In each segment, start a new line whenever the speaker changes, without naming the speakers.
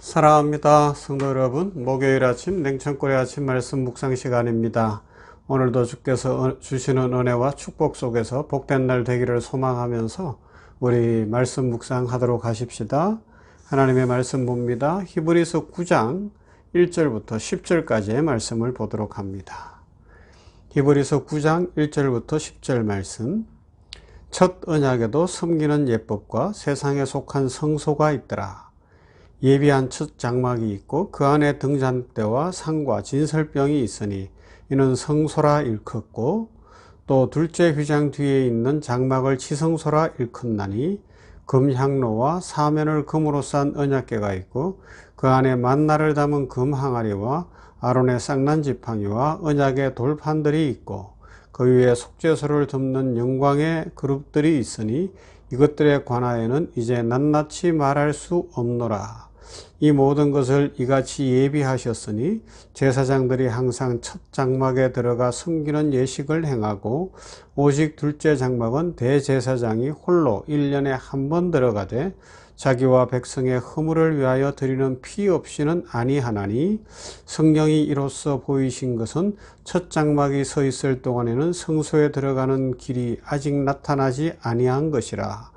사랑합니다. 성도 여러분, 목요일 아침 냉천골의 아침 말씀 묵상 시간입니다. 오늘도 주께서 주시는 은혜와 축복 속에서 복된 날 되기를 소망하면서 우리 말씀 묵상하도록 하십시다. 하나님의 말씀 봅니다. 히브리서 9장 1절부터 10절까지의 말씀을 보도록 합니다. 히브리서 9장 1절부터 10절 말씀. 첫 언약에도 섬기는 예법과 세상에 속한 성소가 있더라. 예비한 첫 장막이 있고 그 안에 등잔대와 상과 진설병이 있으니 이는 성소라 일컫고, 또 둘째 휘장 뒤에 있는 장막을 지성소라 일컫나니 금향로와 사면을 금으로 싼 언약궤가 있고 그 안에 만나를 담은 금 항아리와 아론의 쌍난 지팡이와 언약의 돌판들이 있고 그 위에 속죄소를 덮는 영광의 그룹들이 있으니 이것들에 관하여는 이제 낱낱이 말할 수 없노라. 이 모든 것을 이같이 예비하셨으니 제사장들이 항상 첫 장막에 들어가 섬기는 예식을 행하고, 오직 둘째 장막은 대제사장이 홀로 1년에 한 번 들어가되 자기와 백성의 허물을 위하여 드리는 피 없이는 아니하나니, 성경이 이로써 보이신 것은 첫 장막이 서 있을 동안에는 성소에 들어가는 길이 아직 나타나지 아니한 것이라.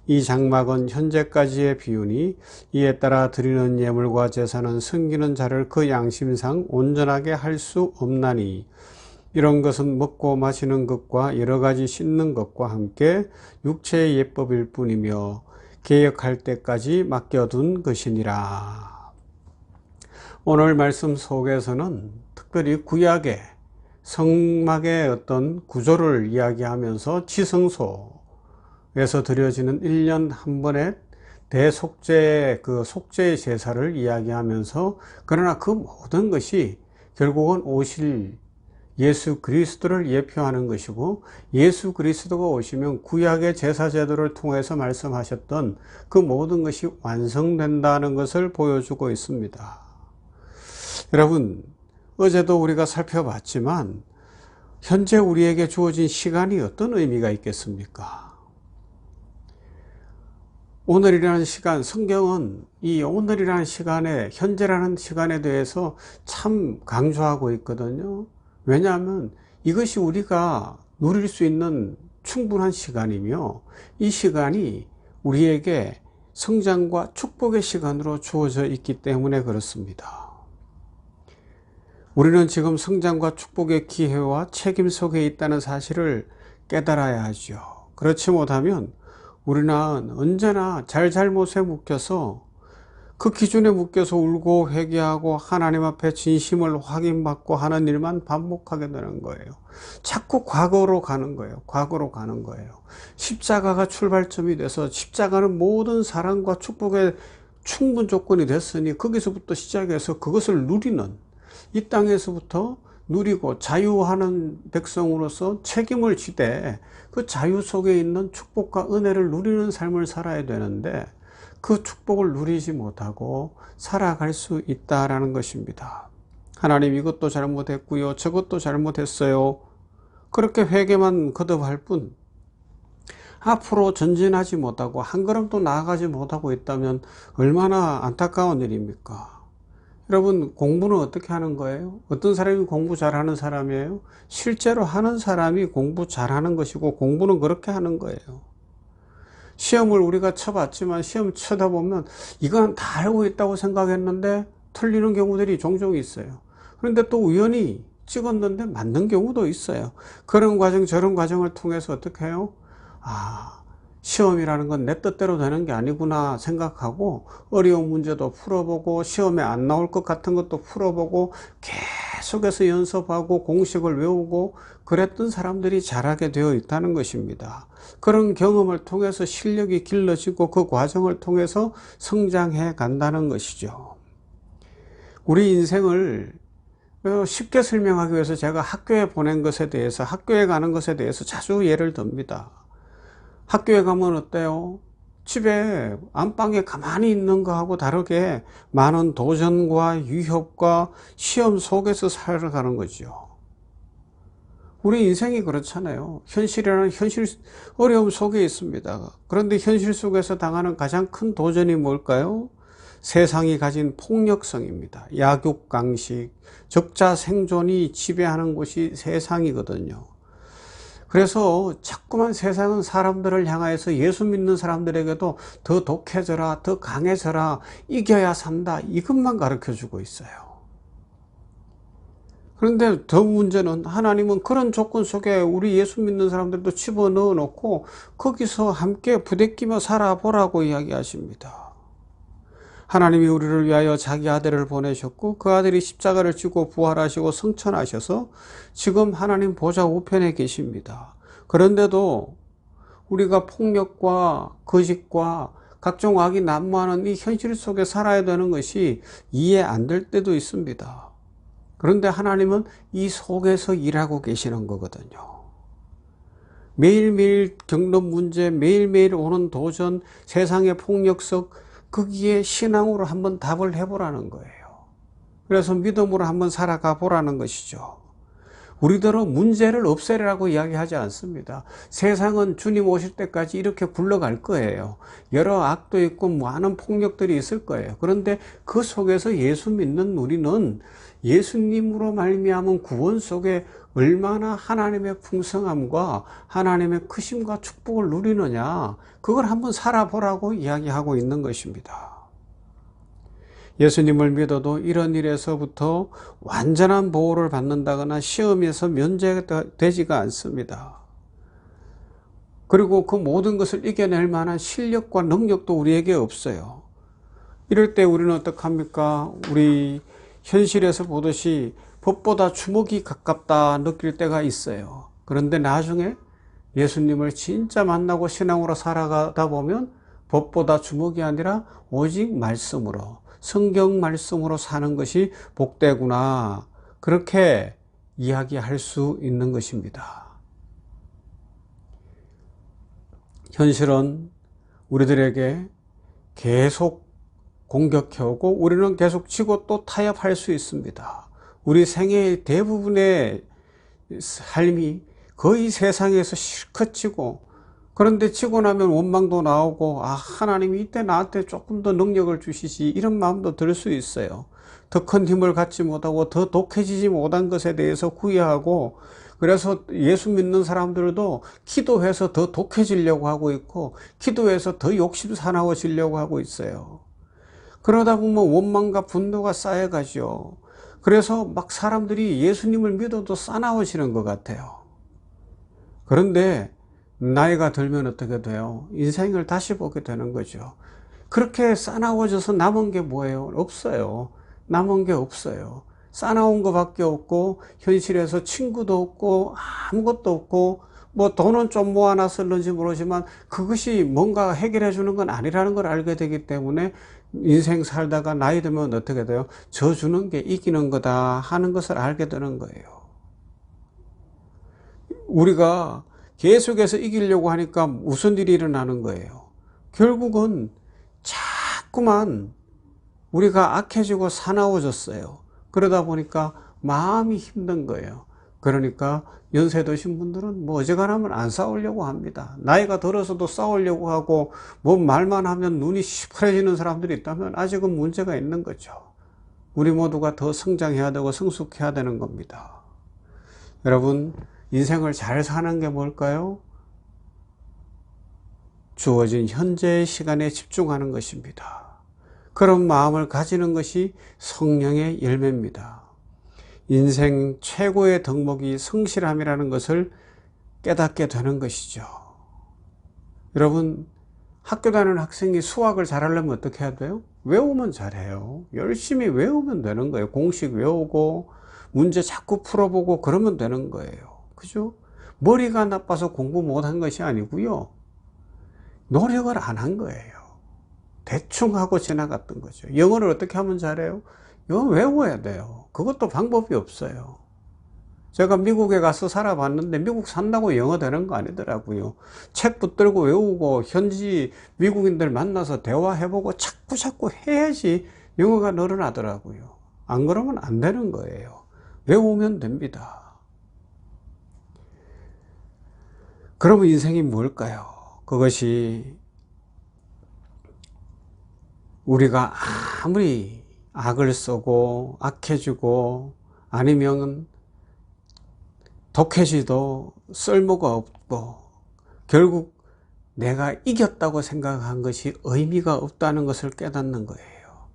이 장막은 현재까지의 비유니 이에 따라 드리는 예물과 제사는 섬기는 자를 그 양심상 온전하게 할 수 없나니, 이런 것은 먹고 마시는 것과 여러 가지 씻는 것과 함께 육체의 예법일 뿐이며 개혁할 때까지 맡겨둔 것이니라. 오늘 말씀 속에서는 특별히 구약의 성막의 어떤 구조를 이야기하면서 지성소 에서 드려지는 1년 한 번의 대속죄, 그 속죄의 제사를 이야기하면서, 그러나 그 모든 것이 결국은 오실 예수 그리스도를 예표하는 것이고, 예수 그리스도가 오시면 구약의 제사 제도를 통해서 말씀하셨던 그 모든 것이 완성된다는 것을 보여주고 있습니다. 여러분, 어제도 우리가 살펴봤지만 현재 우리에게 주어진 시간이 어떤 의미가 있겠습니까? 오늘이라는 시간, 성경은 이 오늘이라는 시간에, 현재라는 시간에 대해서 참 강조하고 있거든요. 왜냐하면 이것이 우리가 누릴 수 있는 충분한 시간이며, 이 시간이 우리에게 성장과 축복의 시간으로 주어져 있기 때문에 그렇습니다. 우리는 지금 성장과 축복의 기회와 책임 속에 있다는 사실을 깨달아야 하죠. 그렇지 못하면 우리는 언제나 잘잘못에 묶여서, 그 기준에 묶여서 울고 회개하고 하나님 앞에 진심을 확인받고 하는 일만 반복하게 되는 거예요. 자꾸 과거로 가는 거예요. 과거로 가는 거예요. 십자가가 출발점이 돼서, 십자가는 모든 사랑과 축복의 충분 조건이 됐으니 거기서부터 시작해서 그것을 누리는, 이 땅에서부터 누리고 자유하는 백성으로서 책임을 지되 그 자유 속에 있는 축복과 은혜를 누리는 삶을 살아야 되는데, 그 축복을 누리지 못하고 살아갈 수 있다라는 것입니다. 하나님, 이것도 잘못했고요, 저것도 잘못했어요, 그렇게 회개만 거듭할 뿐 앞으로 전진하지 못하고 한 걸음도 나아가지 못하고 있다면 얼마나 안타까운 일입니까? 여러분, 공부는 어떻게 하는 거예요? 어떤 사람이 공부 잘하는 사람이에요? 실제로 하는 사람이 공부 잘하는 것이고, 공부는 그렇게 하는 거예요. 시험을 우리가 쳐봤지만 시험 쳐다 보면 이건 다 알고 있다고 생각했는데 틀리는 경우들이 종종 있어요. 그런데 또 우연히 찍었는데 맞는 경우도 있어요. 그런 과정 저런 과정을 통해서 어떻게 해요? 시험이라는 건 내 뜻대로 되는 게 아니구나 생각하고 어려운 문제도 풀어보고 시험에 안 나올 것 같은 것도 풀어보고 계속해서 연습하고 공식을 외우고 그랬던 사람들이 잘하게 되어 있다는 것입니다. 그런 경험을 통해서 실력이 길러지고 그 과정을 통해서 성장해 간다는 것이죠. 우리 인생을 쉽게 설명하기 위해서 제가 학교에 보낸 것에 대해서, 학교에 가는 것에 대해서 자주 예를 듭니다. 학교에 가면 어때요? 집에 안방에 가만히 있는 거하고 다르게 많은 도전과 위협과 시험 속에서 살아가는 거죠. 우리 인생이 그렇잖아요. 현실이라는 어려움 속에 있습니다. 그런데 현실 속에서 당하는 가장 큰 도전이 뭘까요? 세상이 가진 폭력성입니다. 약육강식, 적자 생존이 지배하는 곳이 세상이거든요. 그래서 자꾸만 세상은 사람들을 향하여서 예수 믿는 사람들에게도 더 독해져라, 더 강해져라, 이겨야 산다, 이것만 가르쳐 주고 있어요. 그런데 더 문제는 하나님은 그런 조건 속에 우리 예수 믿는 사람들도 집어넣어 놓고 거기서 함께 부대끼며 살아보라고 이야기하십니다. 하나님이 우리를 위하여 자기 아들을 보내셨고 그 아들이 십자가를 지고 부활하시고 승천하셔서 지금 하나님 보좌 우편에 계십니다. 그런데도 우리가 폭력과 거짓과 각종 악이 난무하는 이 현실 속에 살아야 되는 것이 이해 안 될 때도 있습니다. 그런데 하나님은 이 속에서 일하고 계시는 거거든요. 매일매일 겪는 문제, 매일매일 오는 도전, 세상의 폭력성, 거기에 신앙으로 한번 답을 해보라는 거예요. 그래서 믿음으로 한번 살아가 보라는 것이죠. 우리들은 문제를 없애라고 이야기하지 않습니다. 세상은 주님 오실 때까지 이렇게 굴러갈 거예요. 여러 악도 있고 많은 폭력들이 있을 거예요. 그런데 그 속에서 예수 믿는 우리는 예수님으로 말미암은 구원 속에 얼마나 하나님의 풍성함과 하나님의 크심과 축복을 누리느냐, 그걸 한번 살아보라고 이야기하고 있는 것입니다. 예수님을 믿어도 이런 일에서부터 완전한 보호를 받는다거나 시험에서 면제되지가 않습니다. 그리고 그 모든 것을 이겨낼 만한 실력과 능력도 우리에게 없어요. 이럴 때 우리는 어떡합니까? 우리 현실에서 보듯이 법보다 주먹이 가깝다 느낄 때가 있어요. 그런데 나중에 예수님을 진짜 만나고 신앙으로 살아가다 보면 법보다 주먹이 아니라 오직 말씀으로, 성경 말씀으로 사는 것이 복되구나, 그렇게 이야기할 수 있는 것입니다. 현실은 우리들에게 계속 공격해오고 우리는 계속 지고 또 타협할 수 있습니다. 우리 생애의 대부분의 삶이 거의 세상에서 실컷 지고, 그런데 지고 나면 원망도 나오고, 하나님이 이때 나한테 조금 더 능력을 주시지, 이런 마음도 들 수 있어요. 더 큰 힘을 갖지 못하고 더 독해지지 못한 것에 대해서 후회하고, 그래서 예수 믿는 사람들도 기도해서 더 독해지려고 하고 있고, 기도해서 더 욕심 사나워지려고 하고 있어요. 그러다 보면 원망과 분노가 쌓여가죠. 그래서 막 사람들이 예수님을 믿어도 싸나워지는 것 같아요. 그런데 나이가 들면 어떻게 돼요? 인생을 다시 보게 되는 거죠. 그렇게 싸나워져서 남은 게 뭐예요? 없어요. 남은 게 없어요. 싸나운 것밖에 없고, 현실에서 친구도 없고, 아무것도 없고, 뭐 돈은 좀 모아놨을는지 모르지만 그것이 뭔가 해결해 주는 건 아니라는 걸 알게 되기 때문에 인생 살다가 나이 들면 어떻게 돼요? 저 주는 게 이기는 거다 하는 것을 알게 되는 거예요. 우리가 계속해서 이기려고 하니까 무슨 일이 일어나는 거예요? 결국은 자꾸만 우리가 악해지고 사나워졌어요. 그러다 보니까 마음이 힘든 거예요. 그러니까 연세 드신 분들은 뭐 어지간하면 안 싸우려고 합니다. 나이가 들어서도 싸우려고 하고 뭐 말만 하면 눈이 시퍼래지는 사람들이 있다면 아직은 문제가 있는 거죠. 우리 모두가 더 성장해야 되고 성숙해야 되는 겁니다. 여러분, 인생을 잘 사는 게 뭘까요? 주어진 현재의 시간에 집중하는 것입니다. 그런 마음을 가지는 것이 성령의 열매입니다. 인생 최고의 덕목이 성실함이라는 것을 깨닫게 되는 것이죠. 여러분, 학교 다니는 학생이 수학을 잘하려면 어떻게 해야 돼요? 외우면 잘해요. 열심히 외우면 되는 거예요. 공식 외우고 문제 자꾸 풀어보고 그러면 되는 거예요. 그죠? 머리가 나빠서 공부 못한 것이 아니고요. 노력을 안 한 거예요. 대충 하고 지나갔던 거죠. 영어를 어떻게 하면 잘해요? 영어 외워야 돼요. 그것도 방법이 없어요. 제가 미국에 가서 살아봤는데 미국 산다고 영어 되는 거 아니더라고요. 책 붙들고 외우고 현지 미국인들 만나서 대화해보고 자꾸 해야지 영어가 늘어나더라고요. 안 그러면 안 되는 거예요. 외우면 됩니다. 그러면 인생이 뭘까요? 그것이 우리가 아무리 악을 쓰고 악해지고 아니면 독해지도 쓸모가 없고 결국 내가 이겼다고 생각한 것이 의미가 없다는 것을 깨닫는 거예요.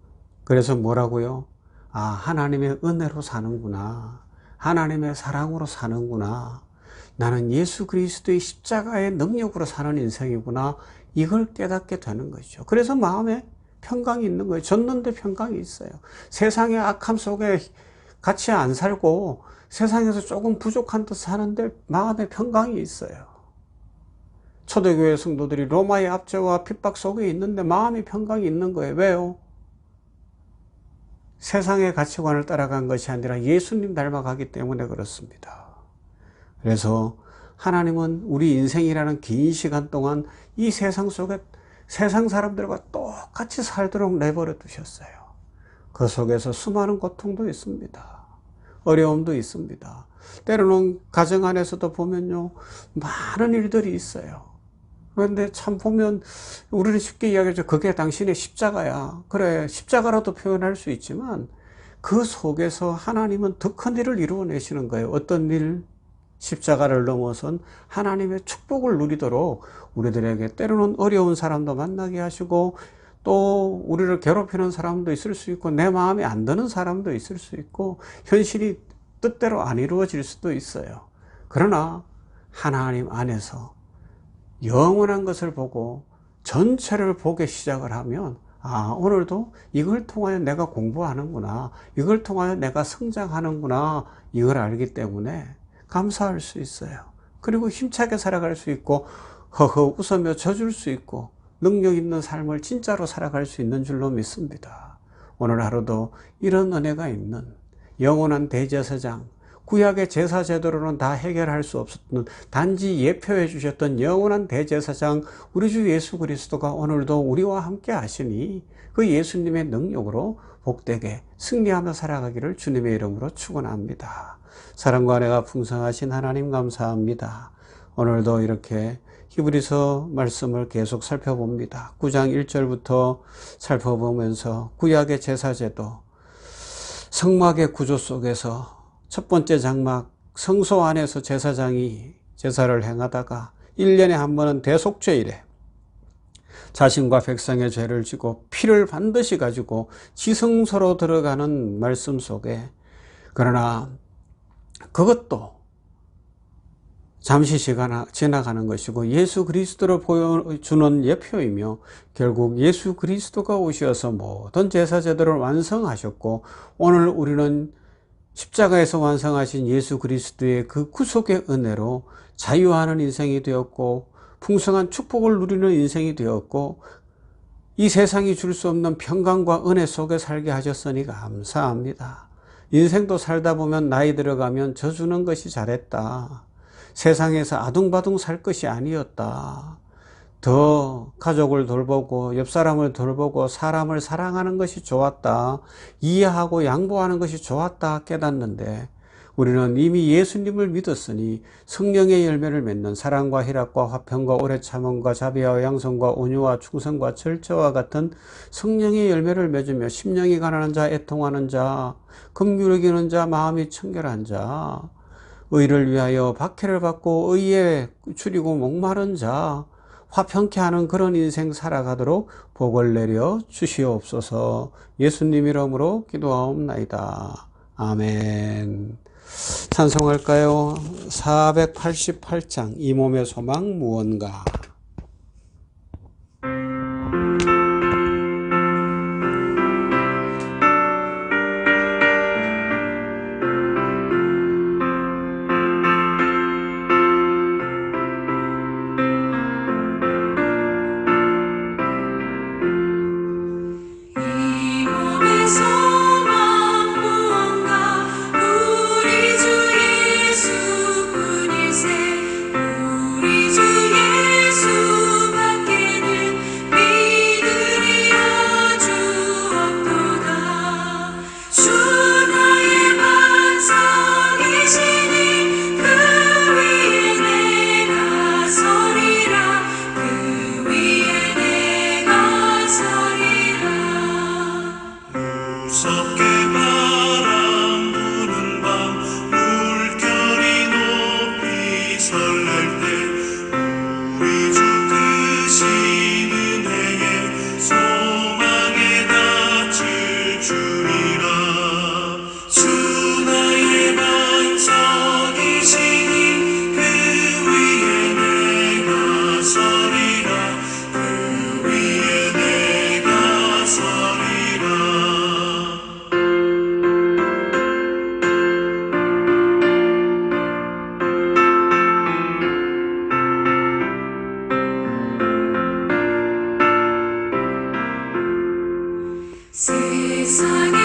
그래서 뭐라고요? 아, 하나님의 은혜로 사는구나. 하나님의 사랑으로 사는구나. 나는 예수 그리스도의 십자가의 능력으로 사는 인생이구나. 이걸 깨닫게 되는 거죠. 그래서 마음에 평강이 있는 거예요. 졌는데 평강이 있어요. 세상의 악함 속에 같이 안 살고 세상에서 조금 부족한 듯 사는데 마음에 평강이 있어요. 초대교회 성도들이 로마의 압제와 핍박 속에 있는데 마음의 평강이 있는 거예요. 왜요? 세상의 가치관을 따라간 것이 아니라 예수님 닮아가기 때문에 그렇습니다. 그래서 하나님은 우리 인생이라는 긴 시간 동안 이 세상 속에 세상 사람들과 똑같이 살도록 내버려 두셨어요. 그 속에서 수많은 고통도 있습니다. 어려움도 있습니다. 때로는 가정 안에서도 보면요, 많은 일들이 있어요. 그런데 참 보면 우리는 쉽게 이야기하죠. 그게 당신의 십자가야. 그래, 십자가라도 표현할 수 있지만 그 속에서 하나님은 더 큰 일을 이루어내시는 거예요. 어떤 일? 십자가를 넘어선 하나님의 축복을 누리도록 우리들에게 때로는 어려운 사람도 만나게 하시고 또 우리를 괴롭히는 사람도 있을 수 있고 내 마음에 안 드는 사람도 있을 수 있고 현실이 뜻대로 안 이루어질 수도 있어요. 그러나 하나님 안에서 영원한 것을 보고 전체를 보기 시작을 하면 아, 오늘도 이걸 통하여 내가 공부하는구나. 이걸 통하여 내가 성장하는구나. 이걸 알기 때문에 감사할 수 있어요. 그리고 힘차게 살아갈 수 있고 허허 웃으며 져줄 수 있고 능력 있는 삶을 진짜로 살아갈 수 있는 줄로 믿습니다. 오늘 하루도 이런 은혜가 있는 영원한 대제사장, 구약의 제사 제도로는 다 해결할 수 없었던 단지 예표해 주셨던 영원한 대제사장 우리 주 예수 그리스도가 오늘도 우리와 함께 하시니 그 예수님의 능력으로 복되게 승리하며 살아가기를 주님의 이름으로 축원합니다. 사랑과 은혜가 풍성하신 하나님 감사합니다. 오늘도 이렇게 히브리서 말씀을 계속 살펴봅니다. 9장 1절부터 살펴보면서 구약의 제사제도, 성막의 구조 속에서 첫 번째 장막 성소 안에서 제사장이 제사를 행하다가 1년에 한 번은 대속죄일에 자신과 백성의 죄를 지고 피를 반드시 가지고 지성소로 들어가는 말씀 속에 그러나 그것도 잠시 지나가는 것이고 예수 그리스도를 보여주는 예표이며 결국 예수 그리스도가 오셔서 모든 제사제도를 완성하셨고 오늘 우리는 십자가에서 완성하신 예수 그리스도의 그 구속의 은혜로 자유하는 인생이 되었고 풍성한 축복을 누리는 인생이 되었고 이 세상이 줄 수 없는 평강과 은혜 속에 살게 하셨으니 감사합니다. 인생도 살다 보면 나이 들어가면 져주는 것이 잘했다. 세상에서 아둥바둥 살 것이 아니었다. 더 가족을 돌보고 옆 사람을 돌보고 사람을 사랑하는 것이 좋았다. 이해하고 양보하는 것이 좋았다 깨닫는데 우리는 이미 예수님을 믿었으니 성령의 열매를 맺는 사랑과 희락과 화평과 오래 참음과 자비와 양선과 온유와 충성과 절제와 같은 성령의 열매를 맺으며 심령이 가난한 자, 애통하는 자, 긍휼을 여기는 자, 마음이 청결한 자, 의를 위하여 박해를 받고 의에 줄이고 목마른 자, 화평케 하는 그런 인생 살아가도록 복을 내려 주시옵소서. 예수님 이름으로 기도하옵나이다. 아멘. 찬송할까요? 488장 이 몸의 소망 무언가.
무섭게 바람 부는 밤 물결이 높이 설렐 때 우리 주 크신 은혜에 소망에 닿을 주리라. 주 나의 반석이시니 그 위에 내가 서리라. 그 위에 내가 서리라. 세상의